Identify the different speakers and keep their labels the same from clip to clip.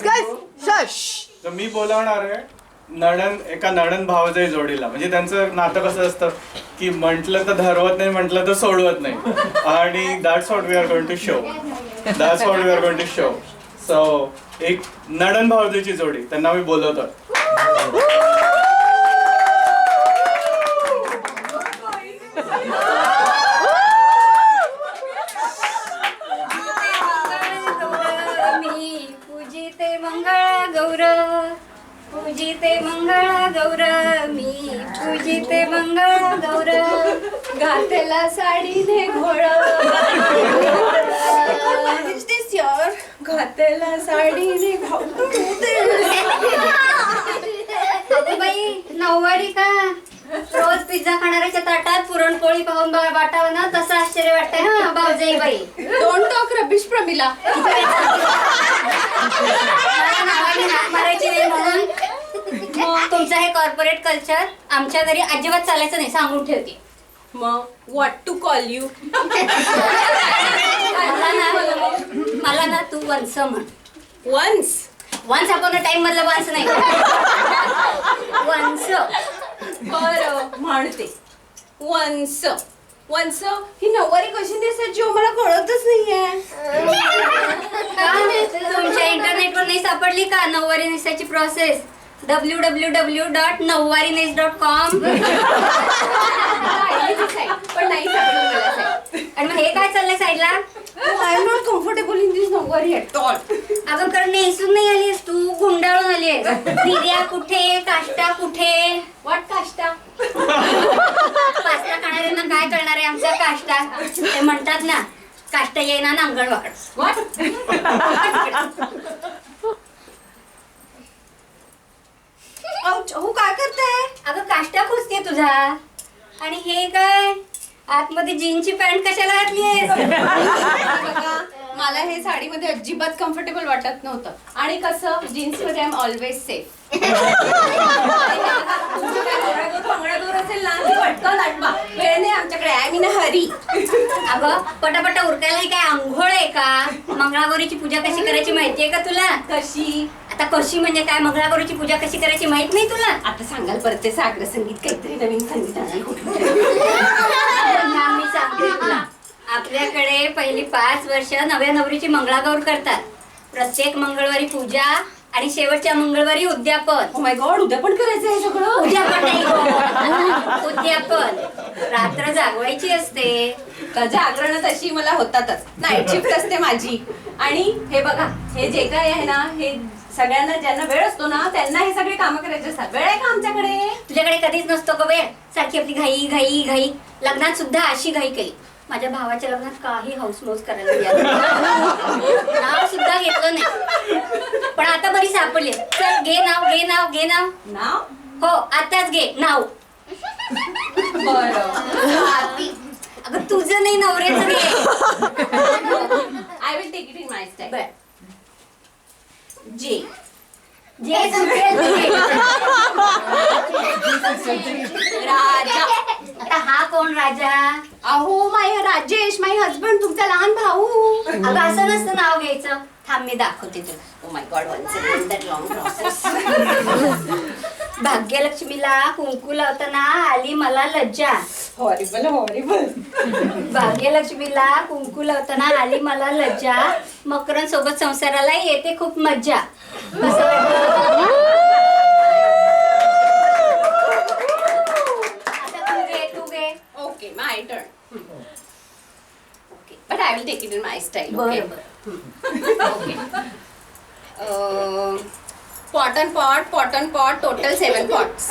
Speaker 1: तर मी बोलावणार आहे एका नणन भावाच्या जोडीला. म्हणजे त्यांचं नातं कसं असतं की म्हटलं तर धरवत नाही, म्हटलं तर सोडवत नाही. आणि that's what we are going to show. So एक नणन भावजेची जोडी, त्यांना मी बोलवतो.
Speaker 2: पूजिते मंगळा गौर, मी पूजिते मंगळा गौर, घातला साडीने घोळ. घातला साडीने बाई नऊवारी का? रोज पिझ्झा खाणाऱ्याच्या ताटात पुरणपोळी पाहून वाटावं ना, तसं आश्चर्य वाटतंय. हा भाऊजाई बाई,
Speaker 3: डोंट टॉक रबिश प्रमिला.
Speaker 2: मारायची नाही म्हणून तुमचं हे कॉर्पोरेट कल्चर आमच्या घरी अजिबात चालायचं नाही, सांगून ठेवते.
Speaker 3: मग व्हॉट टू कॉल यू?
Speaker 2: मला ना तू वंस म्हण.
Speaker 3: वन्स
Speaker 2: आपण टाइम मधलं वंस नाही, वंस.
Speaker 3: बरं म्हणते. वंस ही नऊवारी कशी नेसायची मला कळतच नाहीये.
Speaker 2: तुमच्या इंटरनेटवर नाही सापडली का नऊवारी नेसायची प्रोसेस? www.nauwarines.com.
Speaker 3: पण नाही सापडली मला साईड.
Speaker 2: आणि मग हे काय चाललंय साईडला?
Speaker 3: I am not comfortable in this nauvari at all.
Speaker 2: अगं कारण नेसून नाही आलीस तू, गुंडाळून आली आहेस. निर्या कुठे, काष्टा कुठे?
Speaker 3: व्हॉट काष्टा?
Speaker 2: पास्ता खाणाऱ्यांना काय कळणार आहे आमचा काष्टा? ते म्हणतात ना, काष्टा येईना ना अंगण वाकड.
Speaker 3: हो काय करताय?
Speaker 2: अगं काष्टा खुसते तुझा. आणि हे काय आतमध्ये जीनची पॅन्ट कशाला घातली आहे?
Speaker 3: मला हे साडीमध्ये अजिबात कम्फर्टेबल वाटत नव्हतं. आणि कसं जीन्स मध्ये आय एम ऑलवेज सेफ. असेल ना पटकन आठवा, वेळ नाही आमच्याकडे. I mean Hari.
Speaker 2: अगं पटापटा उरकायला काय आंघोळ आहे का? मंगळागौरीची पूजा कशी करायची माहितीये का तुला?
Speaker 3: कशी?
Speaker 2: आता कशी म्हणजे काय? मंगळागौरीची पूजा कशी करायची माहित नाही तुला?
Speaker 3: आता सांगाल परत ते सागर संगीत, काहीतरी नवीन संगीत आणाल कुठलं.
Speaker 2: मी सांगते तुला. आपल्याकडे पहिली 5 वर्ष नव्या नवरीची मंगळागौर करतात. प्रत्येक मंगळवारी पूजा आणि शेवटच्या मंगळवारी उद्यापन.
Speaker 3: ओ माय गॉड, उद्या पण करायचं आहे सगळं?
Speaker 2: उद्यापन नाही, उद्यापन. रात्र जागवायची असते.
Speaker 3: जागरण तशी मला होतातच, नाईट शिफ्ट असते माझी. आणि हे बघा, हे जे काय आहे ना, हे सगळ्यांना ज्यांना वेळ असतो ना त्यांना हे सगळे कामं करायचे असतात. वेळ आहे का आमच्याकडे?
Speaker 2: तुझ्याकडे कधीच नसतो का वेळ? सारखी आपली घाई घाई घाई. लग्नात सुद्धा अशी घाई केली. माझ्या भावाच्या लग्नात काही हाऊसमौज करायला मिळालं, नाव सुद्धा घेतलं नाही. पण आता बरी सापडली. चल घे नाव, घे नाव, घे नाव.
Speaker 3: नाव?
Speaker 2: हो आताच घे नाव.
Speaker 3: बरं.
Speaker 2: अगं तुझं नाही, नवऱ्याचं घे.
Speaker 3: I will take it in my style. जे
Speaker 2: जे सुचेल ते.
Speaker 3: राजा.
Speaker 2: आता हा कोण राजा?
Speaker 3: अहो माय राजेश, माय हजबंड, तुमचा लहान भाऊ.
Speaker 2: अगं असं नसतं नाव घ्यायचं. थांब मी दाखवते तुला.
Speaker 3: Oh my God, once again that long process.
Speaker 2: भाग्यलक्ष्मीला कुंकू लावताना आली मला लज्जा.
Speaker 3: Horrible horrible.
Speaker 2: भाग्यलक्ष्मीला कुंकू लावताना आली मला लज्जा. मकरन सोबत संसाराला येते खूप मज्जा. कसं वाटलं? आता तू घे.
Speaker 3: Okay, my turn. Okay, but I will take it in my style. Okay. Pot and pot, total 7 pots.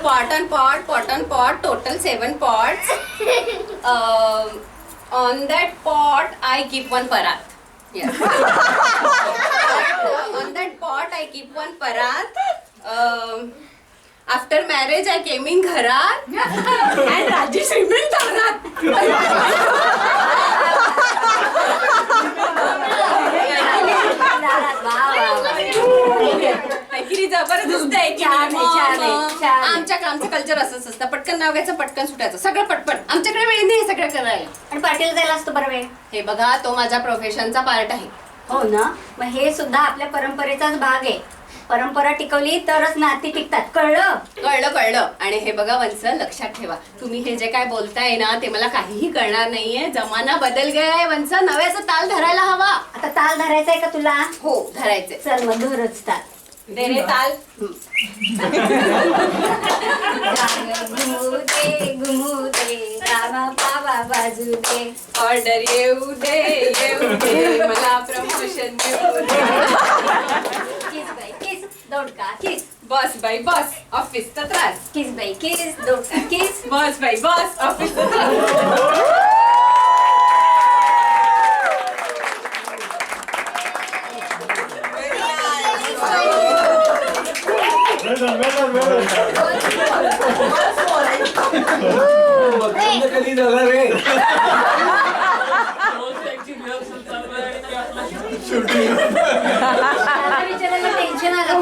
Speaker 3: Pot and pot, total 7 pots. On that pot, I keep one parat. Yeah. On that pot, I keep one parat. After marriage, I came in Gharat and Rajesh remained Dharat. काहीतरी जबरदस्त आहे की
Speaker 2: छान आहे, छान आहे, छान आहे.
Speaker 3: आमच्या आमचं कल्चर असंच असतं, पटकन नाव घ्यायचं, पटकन सुटायचं, सगळं पटपट. आमच्याकडे वेळ नाही हे सगळं करायला.
Speaker 2: आणि पाटील जायला असतो बरं वेळ.
Speaker 3: हे बघा, तो माझ्या प्रोफेशनचा पार्ट आहे.
Speaker 2: हो ना, मग हे सुद्धा आपल्या परंपरेचाच भाग आहे. परंपरा टिकवली तरच नाती टिकतात, कळलं?
Speaker 3: कळलं कळलं. आणि हे बघा वंस, लक्षात ठेवा, तुम्ही हे जे काय बोलताय ना ते मला काहीही कळणार नाहीये. जमाना बदल गया वंस, नव्याचा ताल धरायला हवा.
Speaker 2: आता ताल धरायचा आहे का तुला?
Speaker 3: हो, धरायचे.
Speaker 2: चल मग धरच ताल.
Speaker 3: दे रे ताल.
Speaker 2: घुमू दे रामा पावा बाजू दे.
Speaker 3: ऑर्डर येऊ दे मला प्रमोशन देऊ दे.
Speaker 2: किस बाई किस, दोडका किस.
Speaker 3: बस बाई बस, ऑफिसचा त्रास.
Speaker 2: किस बाई किस, दोडका किस.
Speaker 3: बस बाई बस, ऑफिसचा त्रास.
Speaker 4: कधी झाला रे?
Speaker 2: विचारायला टेन्शन आलं.